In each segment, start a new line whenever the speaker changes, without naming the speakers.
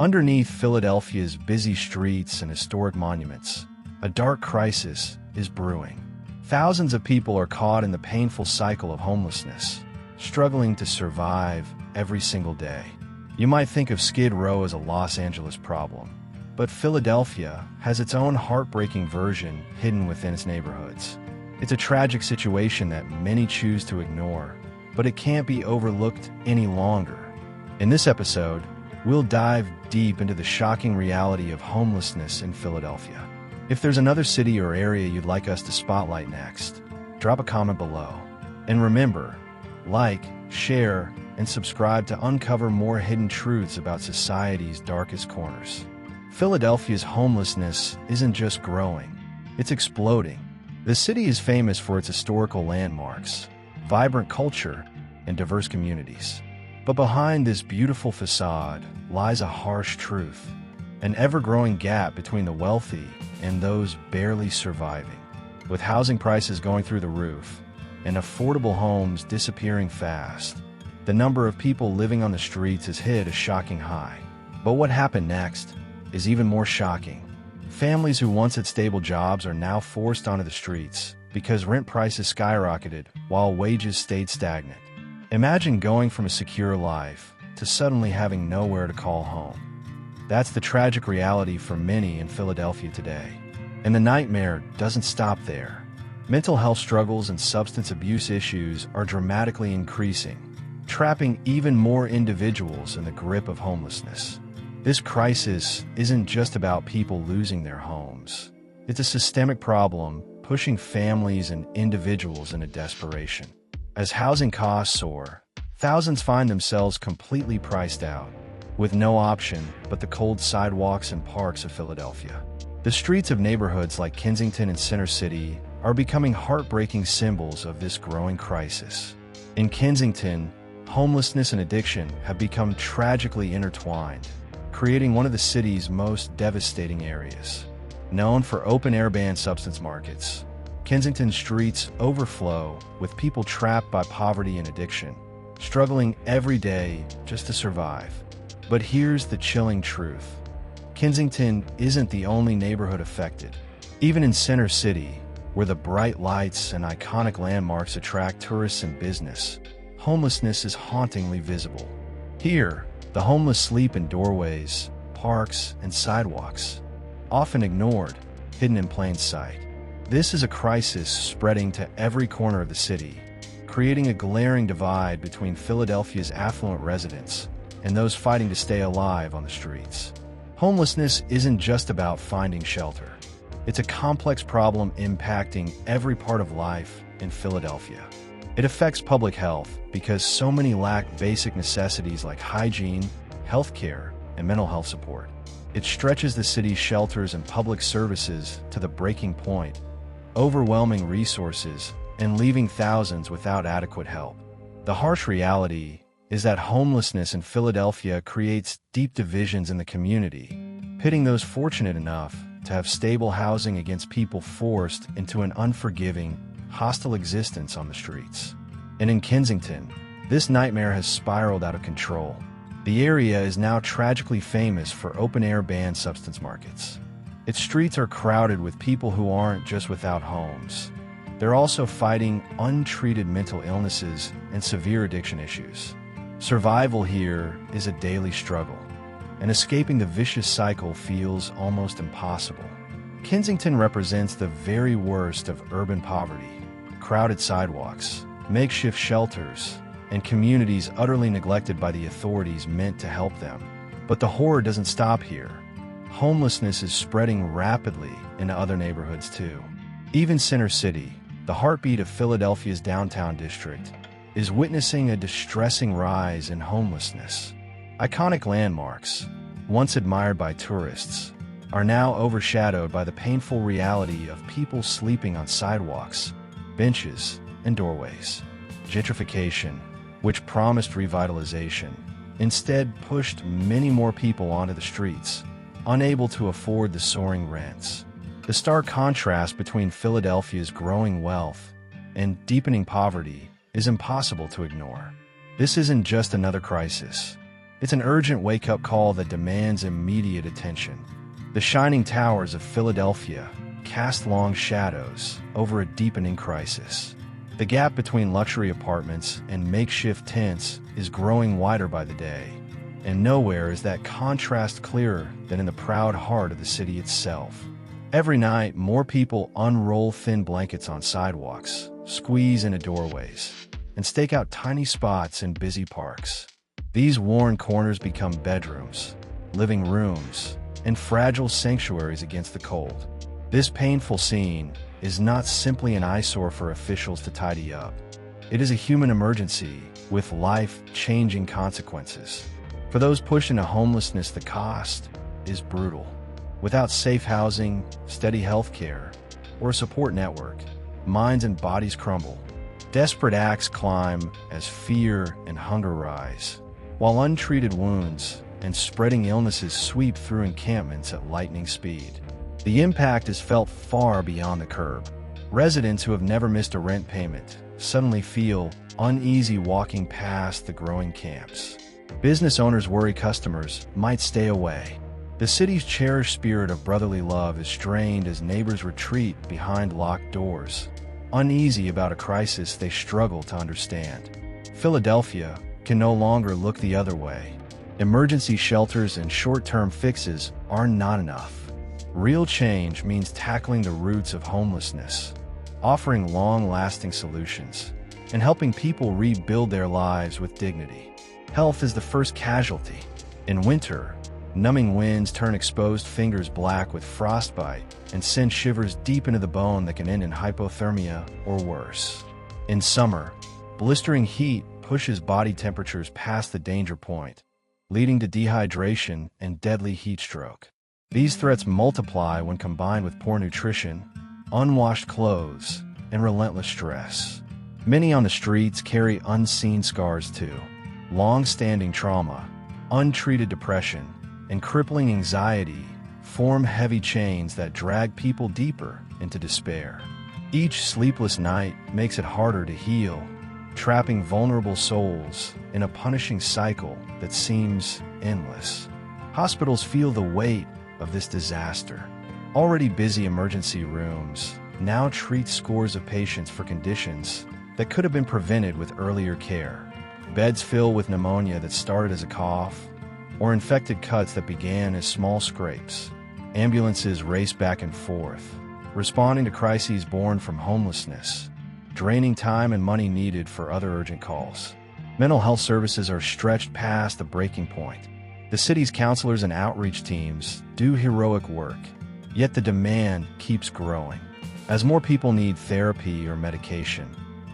Underneath Philadelphia's busy streets and historic monuments, a dark crisis is brewing. Thousands of people are caught in the painful cycle of homelessness, struggling to survive every single day. You might think of Skid Row as a Los Angeles problem, but Philadelphia has its own heartbreaking version hidden within its neighborhoods. It's a tragic situation that many choose to ignore, but it can't be overlooked any longer. In this episode, we'll dive deep into the shocking reality of homelessness in Philadelphia. If there's another city or area you'd like us to spotlight next, drop a comment below. And remember, like, share, and subscribe to uncover more hidden truths about society's darkest corners. Philadelphia's homelessness isn't just growing, it's exploding. The city is famous for its historical landmarks, vibrant culture, and diverse communities. But behind this beautiful facade lies a harsh truth, an ever-growing gap between the wealthy and those barely surviving. With housing prices going through the roof and affordable homes disappearing fast, the number of people living on the streets has hit a shocking high. But what happened next is even more shocking. Families who once had stable jobs are now forced onto the streets because rent prices skyrocketed while wages stayed stagnant. Imagine going from a secure life to suddenly having nowhere to call home. That's the tragic reality for many in Philadelphia today. And the nightmare doesn't stop there. Mental health struggles and substance abuse issues are dramatically increasing, trapping even more individuals in the grip of homelessness. This crisis isn't just about people losing their homes. It's a systemic problem pushing families and individuals into desperation. As housing costs soar, thousands find themselves completely priced out, with no option but the cold sidewalks and parks of Philadelphia. The streets of neighborhoods like Kensington and Center City are becoming heartbreaking symbols of this growing crisis. In Kensington, homelessness and addiction have become tragically intertwined, creating one of the city's most devastating areas. Known for open-air banned substance markets, Kensington streets overflow with people trapped by poverty and addiction, struggling every day just to survive. But here's the chilling truth. Kensington isn't the only neighborhood affected. Even in Center City, where the bright lights and iconic landmarks attract tourists and business, homelessness is hauntingly visible. Here, the homeless sleep in doorways, parks, and sidewalks, often ignored, hidden in plain sight. This is a crisis spreading to every corner of the city, creating a glaring divide between Philadelphia's affluent residents and those fighting to stay alive on the streets. Homelessness isn't just about finding shelter. It's a complex problem impacting every part of life in Philadelphia. It affects public health because so many lack basic necessities like hygiene, healthcare, and mental health support. It stretches the city's shelters and public services to the breaking point, overwhelming resources and leaving thousands without adequate help. The harsh reality is that homelessness in Philadelphia creates deep divisions in the community, pitting those fortunate enough to have stable housing against people forced into an unforgiving, hostile existence on the streets. And in Kensington, this nightmare has spiraled out of control. The area is now tragically famous for open-air banned substance markets. Its streets are crowded with people who aren't just without homes. They're also fighting untreated mental illnesses and severe addiction issues. Survival here is a daily struggle, and escaping the vicious cycle feels almost impossible. Kensington represents the very worst of urban poverty: crowded sidewalks, makeshift shelters, and communities utterly neglected by the authorities meant to help them. But the horror doesn't stop here. Homelessness is spreading rapidly into other neighborhoods too. Even Center City, the heartbeat of Philadelphia's downtown district, is witnessing a distressing rise in homelessness. Iconic landmarks, once admired by tourists, are now overshadowed by the painful reality of people sleeping on sidewalks, benches, and doorways. Gentrification, which promised revitalization, instead pushed many more people onto the streets, unable to afford the soaring rents. The stark contrast between Philadelphia's growing wealth and deepening poverty is impossible to ignore. This isn't just another crisis. It's an urgent wake-up call that demands immediate attention. The shining towers of Philadelphia cast long shadows over a deepening crisis. The gap between luxury apartments and makeshift tents is growing wider by the day, and nowhere is that contrast clearer than in the proud heart of the city itself. Every night, more people unroll thin blankets on sidewalks, squeeze into doorways, and stake out tiny spots in busy parks. These worn corners become bedrooms, living rooms, and fragile sanctuaries against the cold. This painful scene is not simply an eyesore for officials to tidy up. It is a human emergency with life-changing consequences. For those pushed into homelessness, the cost is brutal. Without safe housing, steady health care, or a support network, minds and bodies crumble. Desperate acts climb as fear and hunger rise, while untreated wounds and spreading illnesses sweep through encampments at lightning speed. The impact is felt far beyond the curb. Residents who have never missed a rent payment suddenly feel uneasy walking past the growing camps. Business owners worry customers might stay away. The city's cherished spirit of brotherly love is strained as neighbors retreat behind locked doors, uneasy about a crisis they struggle to understand. Philadelphia can no longer look the other way. Emergency shelters and short-term fixes are not enough. Real change means tackling the roots of homelessness, offering long-lasting solutions, and helping people rebuild their lives with dignity. Health is the first casualty. In winter, numbing winds turn exposed fingers black with frostbite and send shivers deep into the bone that can end in hypothermia or worse. In summer, blistering heat pushes body temperatures past the danger point, leading to dehydration and deadly heat stroke. These threats multiply when combined with poor nutrition, unwashed clothes, and relentless stress. Many on the streets carry unseen scars too. Long-standing trauma, untreated depression, and crippling anxiety form heavy chains that drag people deeper into despair. Each sleepless night makes it harder to heal, trapping vulnerable souls in a punishing cycle that seems endless. Hospitals feel the weight of this disaster. Already busy emergency rooms now treat scores of patients for conditions that could have been prevented with earlier care. Beds fill with pneumonia that started as a cough, or infected cuts that began as small scrapes. Ambulances race back and forth, responding to crises born from homelessness, draining time and money needed for other urgent calls. Mental health services are stretched past the breaking point. The city's counselors and outreach teams do heroic work, yet the demand keeps growing. As more people need therapy or medication,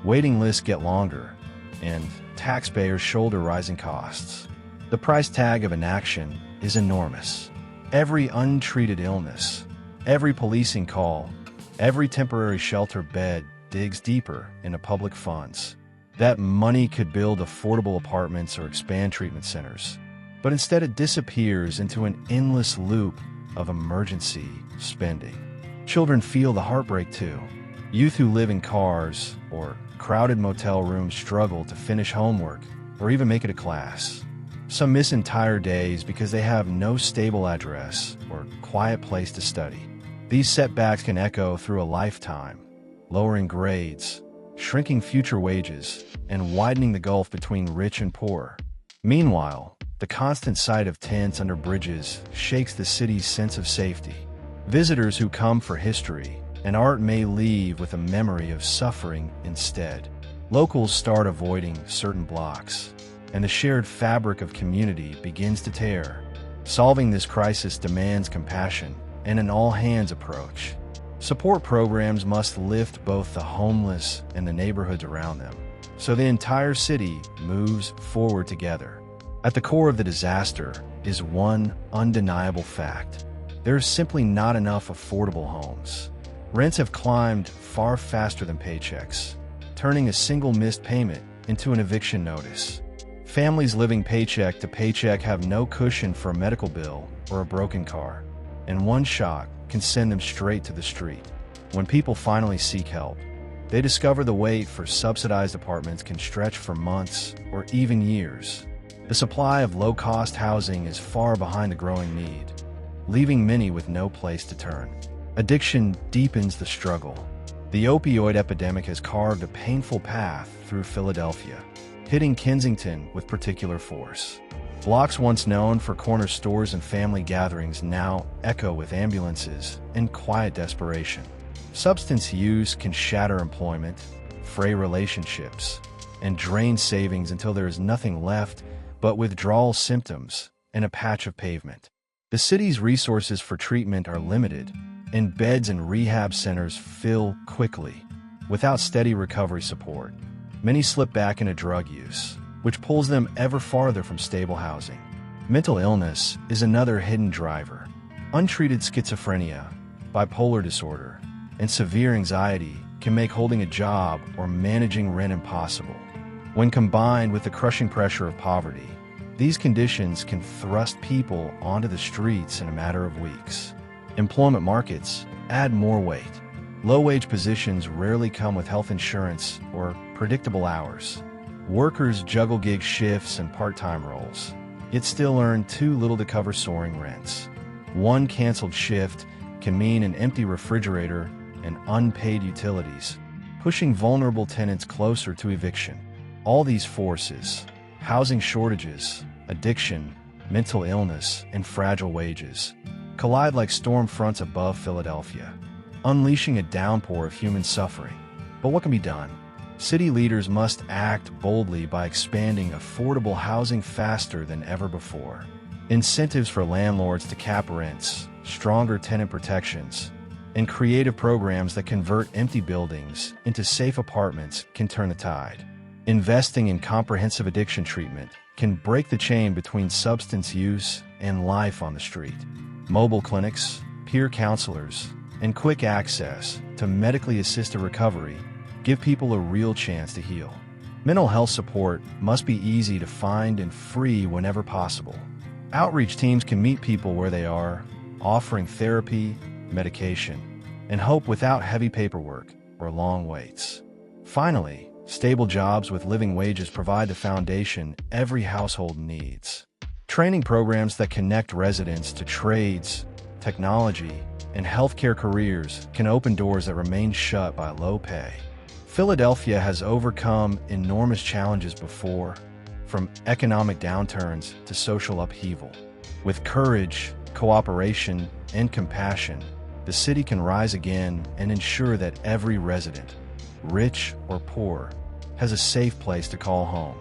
waiting lists get longer, and taxpayers shoulder rising costs. The price tag of inaction is enormous. Every untreated illness, every policing call, every temporary shelter bed digs deeper into public funds. That money could build affordable apartments or expand treatment centers, but instead it disappears into an endless loop of emergency spending. Children feel the heartbreak too. Youth who live in cars or crowded motel rooms struggle to finish homework or even make it to class. Some miss entire days because they have no stable address or quiet place to study. These setbacks can echo through a lifetime, lowering grades, shrinking future wages, and widening the gulf between rich and poor. Meanwhile, the constant sight of tents under bridges shakes the city's sense of safety. Visitors who come for history and art may leave with a memory of suffering instead. Locals start avoiding certain blocks, and the shared fabric of community begins to tear. Solving this crisis demands compassion and an all-hands approach. Support programs must lift both the homeless and the neighborhoods around them, so the entire city moves forward together. At the core of the disaster is one undeniable fact. There is simply not enough affordable homes. Rents have climbed far faster than paychecks, turning a single missed payment into an eviction notice. Families living paycheck to paycheck have no cushion for a medical bill or a broken car, and one shock can send them straight to the street. When people finally seek help, they discover the wait for subsidized apartments can stretch for months or even years. The supply of low-cost housing is far behind the growing need, leaving many with no place to turn. Addiction deepens the struggle. The opioid epidemic has carved a painful path through Philadelphia, hitting Kensington with particular force. Blocks once known for corner stores and family gatherings now echo with ambulances and quiet desperation. Substance use can shatter employment, fray relationships, and drain savings until there is nothing left but withdrawal symptoms and a patch of pavement. The city's resources for treatment are limited, and beds and rehab centers fill quickly. Without steady recovery support, many slip back into drug use, which pulls them ever farther from stable housing. Mental illness is another hidden driver. Untreated schizophrenia, bipolar disorder, and severe anxiety can make holding a job or managing rent impossible. When combined with the crushing pressure of poverty, these conditions can thrust people onto the streets in a matter of weeks. Employment markets add more weight. Low-wage positions rarely come with health insurance or predictable hours. Workers juggle gig shifts and part-time roles, yet still earn too little to cover soaring rents. One canceled shift can mean an empty refrigerator and unpaid utilities, pushing vulnerable tenants closer to eviction. All these forces, housing shortages, addiction, mental illness, and fragile wages, collide like storm fronts above Philadelphia, unleashing a downpour of human suffering. But what can be done? City leaders must act boldly by expanding affordable housing faster than ever before. Incentives for landlords to cap rents, stronger tenant protections, and creative programs that convert empty buildings into safe apartments can turn the tide. Investing in comprehensive addiction treatment can break the chain between substance use and life on the street. Mobile clinics, peer counselors, and quick access to medically assisted recovery give people a real chance to heal. Mental health support must be easy to find and free whenever possible. Outreach teams can meet people where they are, offering therapy, medication, and hope without heavy paperwork or long waits. Finally, stable jobs with living wages provide the foundation every household needs. Training programs that connect residents to trades, technology, and healthcare careers can open doors that remain shut by low pay. Philadelphia has overcome enormous challenges before, from economic downturns to social upheaval. With courage, cooperation, and compassion, the city can rise again and ensure that every resident, rich or poor, has a safe place to call home.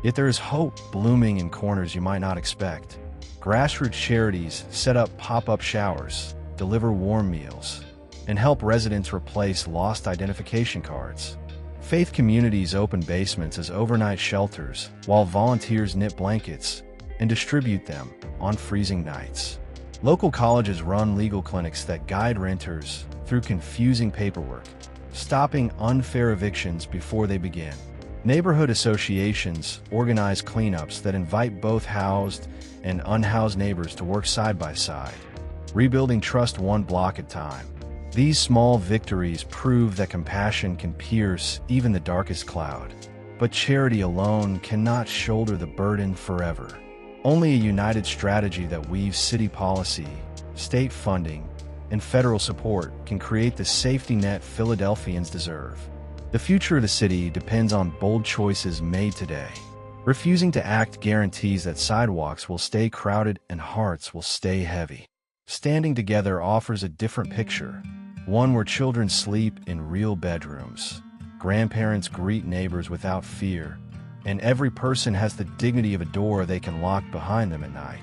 Yet there is hope blooming in corners you might not expect. Grassroots charities set up pop-up showers, deliver warm meals, and help residents replace lost identification cards. Faith communities open basements as overnight shelters, while volunteers knit blankets and distribute them on freezing nights. Local colleges run legal clinics that guide renters through confusing paperwork, stopping unfair evictions before they begin. Neighborhood associations organize cleanups that invite both housed and unhoused neighbors to work side by side, rebuilding trust one block at a time. These small victories prove that compassion can pierce even the darkest cloud. But charity alone cannot shoulder the burden forever. Only a united strategy that weaves city policy, state funding, and federal support can create the safety net Philadelphians deserve. The future of the city depends on bold choices made today. Refusing to act guarantees that sidewalks will stay crowded and hearts will stay heavy. Standing together offers a different picture, one where children sleep in real bedrooms, grandparents greet neighbors without fear, and every person has the dignity of a door they can lock behind them at night.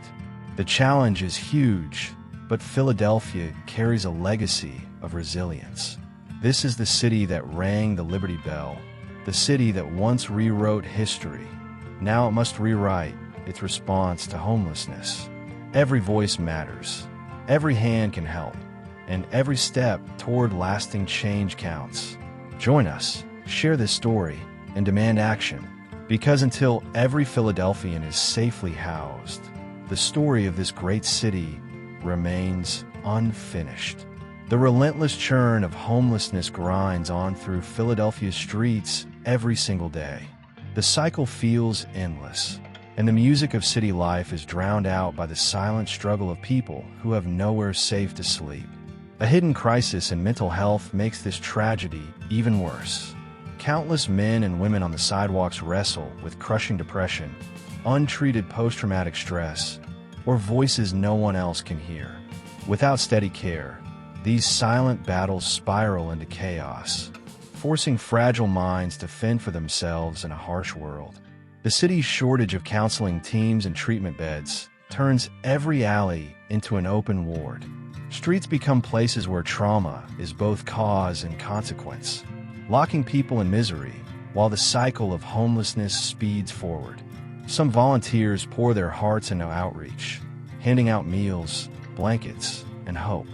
The challenge is huge, but Philadelphia carries a legacy of resilience. This is the city that rang the Liberty Bell, the city that once rewrote history. Now it must rewrite its response to homelessness. Every voice matters, every hand can help, and every step toward lasting change counts. Join us, share this story, and demand action, because until every Philadelphian is safely housed, the story of this great city remains unfinished. The relentless churn of homelessness grinds on through Philadelphia's streets every single day. The cycle feels endless. and the music of city life is drowned out by the silent struggle of people who have nowhere safe to sleep. A hidden crisis in mental health makes this tragedy even worse. Countless men and women on the sidewalks wrestle with crushing depression, untreated post-traumatic stress, or voices no one else can hear. Without steady care, these silent battles spiral into chaos, forcing fragile minds to fend for themselves in a harsh world. The city's shortage of counseling teams and treatment beds turns every alley into an open ward. Streets become places where trauma is both cause and consequence, locking people in misery while the cycle of homelessness speeds forward. Some volunteers pour their hearts into outreach, handing out meals, blankets, and hope.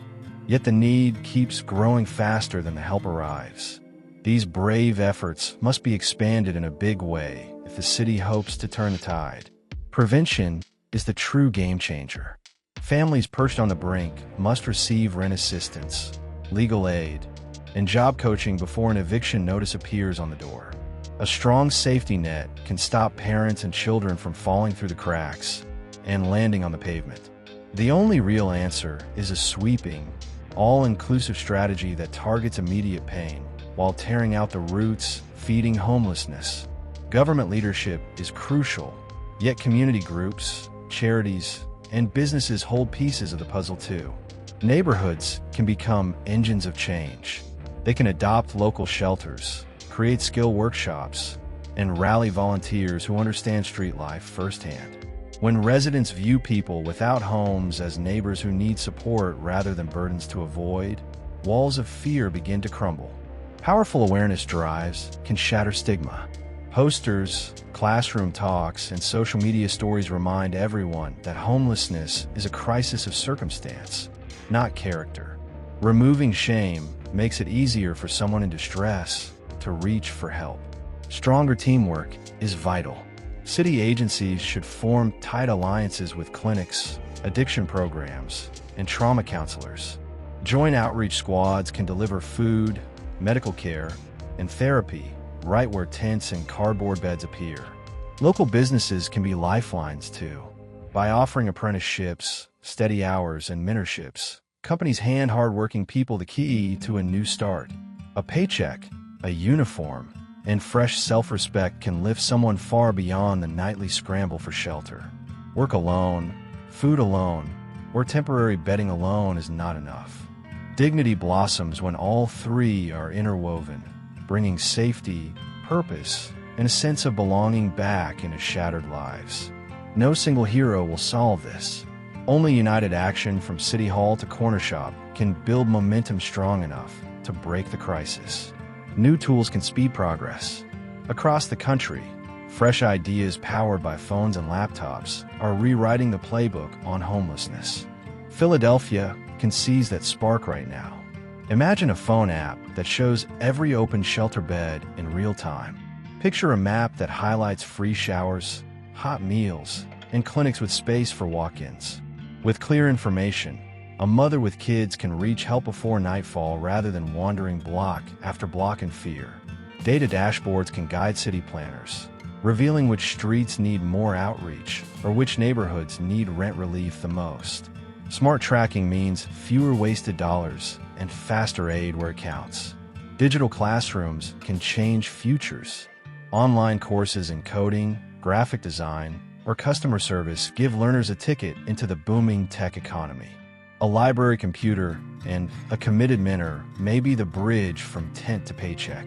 Yet the need keeps growing faster than the help arrives. These brave efforts must be expanded in a big way if the city hopes to turn the tide. Prevention is the true game changer. Families perched on the brink must receive rent assistance, legal aid, and job coaching before an eviction notice appears on the door. A strong safety net can stop parents and children from falling through the cracks and landing on the pavement. The only real answer is a sweeping, all-inclusive strategy that targets immediate pain while tearing out the roots feeding homelessness. Government leadership is crucial, yet community groups, charities, and businesses hold pieces of the puzzle too. Neighborhoods can become engines of change. They can adopt local shelters, create skill workshops, and rally volunteers who understand street life firsthand. When residents view people without homes as neighbors who need support rather than burdens to avoid, walls of fear begin to crumble. Powerful awareness drives can shatter stigma. Posters, classroom talks, and social media stories remind everyone that homelessness is a crisis of circumstance, not character. Removing shame makes it easier for someone in distress to reach for help. Stronger teamwork is vital. City agencies should form tight alliances with clinics, addiction programs, and trauma counselors. Joint outreach squads can deliver food, medical care, and therapy right where tents and cardboard beds appear. Local businesses can be lifelines too. By offering apprenticeships, steady hours, and mentorships, companies hand hard-working people the key to a new start. A paycheck, a uniform, and fresh self-respect can lift someone far beyond the nightly scramble for shelter. Work alone, food alone, or temporary bedding alone is not enough. Dignity blossoms when all three are interwoven, bringing safety, purpose, and a sense of belonging back into shattered lives. No single hero will solve this. Only united action from City Hall to corner shop can build momentum strong enough to break the crisis. New tools can speed progress. Across the country, fresh ideas powered by phones and laptops are rewriting the playbook on homelessness. Philadelphia can seize that spark right now. Imagine a phone app that shows every open shelter bed in real time. Picture a map that highlights free showers, hot meals, and clinics with space for walk-ins. With clear information, a mother with kids can reach help before nightfall rather than wandering block after block in fear. Data dashboards can guide city planners, revealing which streets need more outreach or which neighborhoods need rent relief the most. Smart tracking means fewer wasted dollars and faster aid where it counts. Digital classrooms can change futures. Online courses in coding, graphic design, or customer service give learners a ticket into the booming tech economy. A library computer and a committed mentor may be the bridge from tent to paycheck.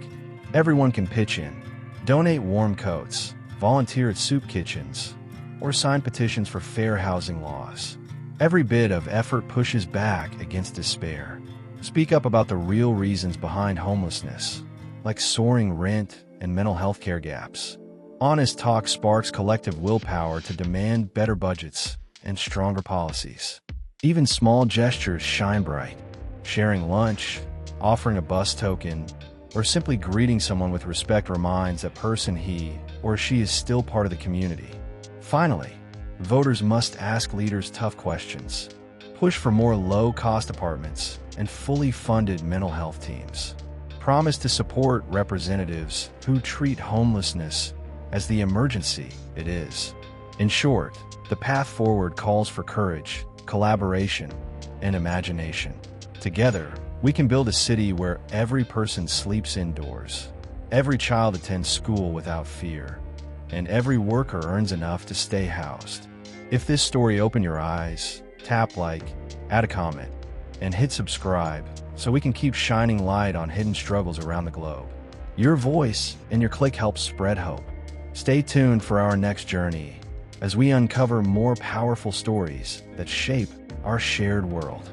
Everyone can pitch in, donate warm coats, volunteer at soup kitchens, or sign petitions for fair housing laws. Every bit of effort pushes back against despair. Speak up about the real reasons behind homelessness, like soaring rent and mental health care gaps. Honest talk sparks collective willpower to demand better budgets and stronger policies. Even small gestures shine bright. Sharing lunch, offering a bus token, or simply greeting someone with respect reminds that person he or she is still part of the community. Finally, voters must ask leaders tough questions. Push for more low-cost apartments and fully funded mental health teams. Promise to support representatives who treat homelessness as the emergency it is. In short, the path forward calls for courage, collaboration, and imagination. Together, we can build a city where every person sleeps indoors, every child attends school without fear, and every worker earns enough to stay housed. If this story opened your eyes, tap like, add a comment, and hit subscribe so we can keep shining light on hidden struggles around the globe. Your voice and your click helps spread hope. Stay tuned for our next journey as we uncover more powerful stories that shape our shared world.